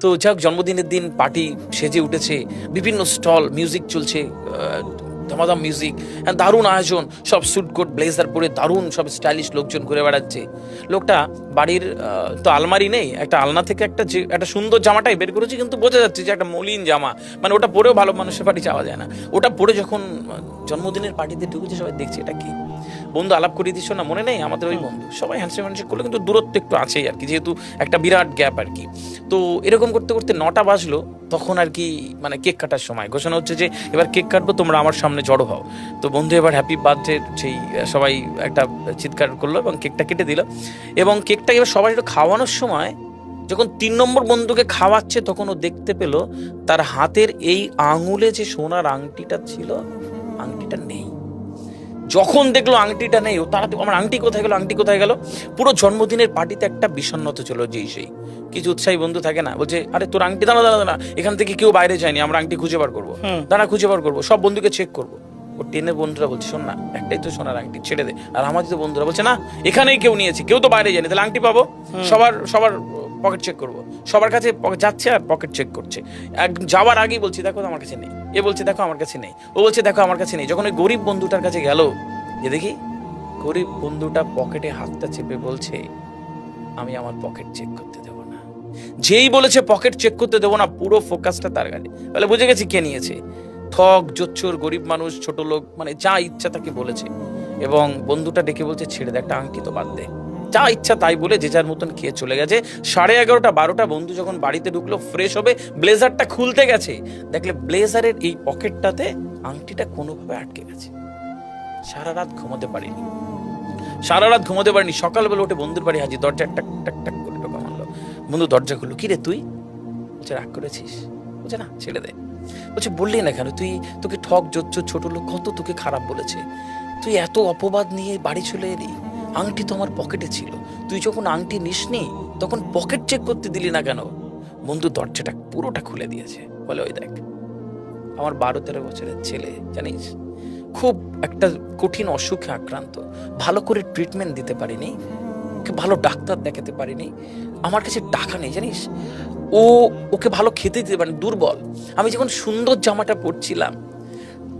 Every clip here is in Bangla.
তো যাই হোক, জন্মদিনের দিন পার্টি সেজে উঠেছে, বিভিন্ন স্টল, মিউজিক চলছে, ধমাধম মিউজিক, দারুণ আয়োজন, সব স্যুট কোট ব্লেজার পরে দারুণ সব স্টাইলিশ লোকজন ঘুরে বেড়াচ্ছে। লোকটা বাড়ির তো আলমারি নেই, একটা আলনা থেকে একটা সুন্দর জামাটাই বের করেছে, কিন্তু বোঝা যাচ্ছে যে একটা মলিন জামা, মানে ওটা পরেও ভালো মানুষের বাড়ি যাওয়া যায় না। ওটা পরে যখন জন্মদিনের পার্টিতে ঢুকেছে, সবাই দেখছে এটা কি। বন্ধু আলাপ করিয়ে দিচ্ছ না, মনে নেই আমাদের ওই বন্ধু, সবাই হ্যান্ডশেক করলো, কিন্তু দূরত্ব একটু আছেই আর কি, যেহেতু একটা বিরাট গ্যাপ আর কি। তো এরকম করতে করতে 9টা বাজলো, তখন আর কি মানে কেক কাটার সময় ঘোষণা হচ্ছে যে এবার কেক কাটবো, তোমরা আমার সামনে জড়ো হও। তো বন্ধু এবার হ্যাপি বার্থডে সেই সবাই একটা চিৎকার করলো এবং কেকটা কেটে দিল। এবং কেকটা এবার সবাই একটু খাওয়ানোর সময় যখন 3 নম্বর বন্ধুকে খাওয়াচ্ছে, তখন ও দেখতে পেল তার হাতের এই আঙুলে যে সোনার আংটিটা ছিল, আংটিটা নেই। যখন দেখলো আংটিটা নেই, ও তারা আমার আংটি কোথায় গেল, আংটি কোথায় গেল। পুরো জন্মদিনের পার্টিতে একটা বিষণ্ণতা ছিল, যেই সেই কিছু উৎসাহী বন্ধু থাকে না, বলছে আরে তোর আংটি, দাঁড়া দাঁড়া দাঁড়া, এখান থেকে কেউ বাইরে যায়নি, আমরা আংটি খুঁজে বার করবো, দাঁড়া খুঁজে বার করবো, সব বন্ধুকে চেক করবো। ও টেনের বন্ধুরা বলছে শোন না, একটাই তো সোনার আংটি, ছেড়ে দে। আর আমাদের তো বন্ধুরা বলছে না, এখানেই কেউ নিয়েছে, কেউ তো বাইরে যায়নি, তাহলে আংটি পাবো। সবার সবার পকেট চেক করবো, সবার কাছে যাচ্ছে আর পকেট চেক করছে। যাওয়ার আগেই বলছি দেখো আমার কাছে নেই, এ বলছে দেখো আমার কাছে নেই, ও বলছে দেখো আমার কাছে নেই। যখন ওই গরিব বন্ধুটার কাছে গেল, যে দেখি গরিব বন্ধুটা পকেটে হাতটা চেপে বলছে আমি আমার পকেট চেক করতে দেবো না। যেই বলেছে পকেট চেক করতে দেবো না, পুরো ফোকাসটা তার কাছে, তাহলে বুঝে গেছি কে নিয়েছে। ঠক, জোচ্চোর, গরিব মানুষ, ছোট লোক, মানে যা ইচ্ছা তাকে বলেছে। এবং বন্ধুটা ডেকে বলছে ছেড়ে দে, একটা আংটি তো বাদ দে, যা ইচ্ছা তাই বলে যে যার মতন খেয়ে চলে গেছে। 11:30 12টা বন্ধু যখন বাড়িতে ঢুকলো ফ্রেশ হবে, ব্লেজারটা খুলতে গেছে, দেখলে ব্লেজারের এই পকেটটাতে আংটিটা কোনোভাবে আটকে গেছে। সারা রাত ঘুমোতে পারিনি, সকালবেলা উঠে বন্ধুর বাড়ি হাজির, দরজা টাক টাক টাক করে টোকা মারলো। বন্ধু দরজা খুললো, কি রে তুই? বলছে রাগ করেছিস? বলছে না, ছেড়ে দে। বলছে বললি না কেন? তোকে ঠক, জোচ্চোর, ছোট লোক কত তোকে খারাপ বলেছে, তুই এত অপবাদ নিয়ে বাড়ি চলে এলি। আংটি তো আমার পকেটে ছিল, তুই যখন আংটি নিসনি তখন পকেট চেক করতে দিলি না কেন? বন্ধু দরজাটা পুরোটা খুলে দিয়েছে, বলে ওই দেখ আমার 12-13 বছরের ছেলে, জানিস খুব একটা কঠিন অসুখে আক্রান্ত, ভালো করে ট্রিটমেন্ট দিতে পারিনি, ওকে ভালো ডাক্তার দেখাতে পারিনি, আমার কাছে টাকা নেই, জানিস ওকে ভালো খেতে দিতে পারিনি, দুর্বল। আমি যখন সুন্দর জামাটা পরছিলাম,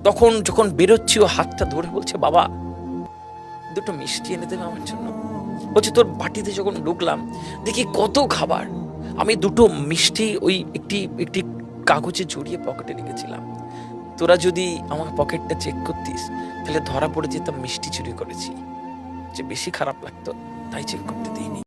তখন যখন বেরোচ্ছি ও হাতটা ধরে বলছে বাবা দুটো মিষ্টি এনে দেবে আমার জন্য। বলছে তোর বাটিতে যখন ঢুকলাম দেখি কত খাবার, আমি দুটো মিষ্টি ওই একটি একটি কাগজে জড়িয়ে পকেটে রেখেছিলাম, তোরা যদি আমার পকেটটা চেক করতিস তাহলে ধরা পড়ে যেতাম মিষ্টি চুরি করেছি। যে বেশি খারাপ লাগতো তাই চেক করতে দিইনি।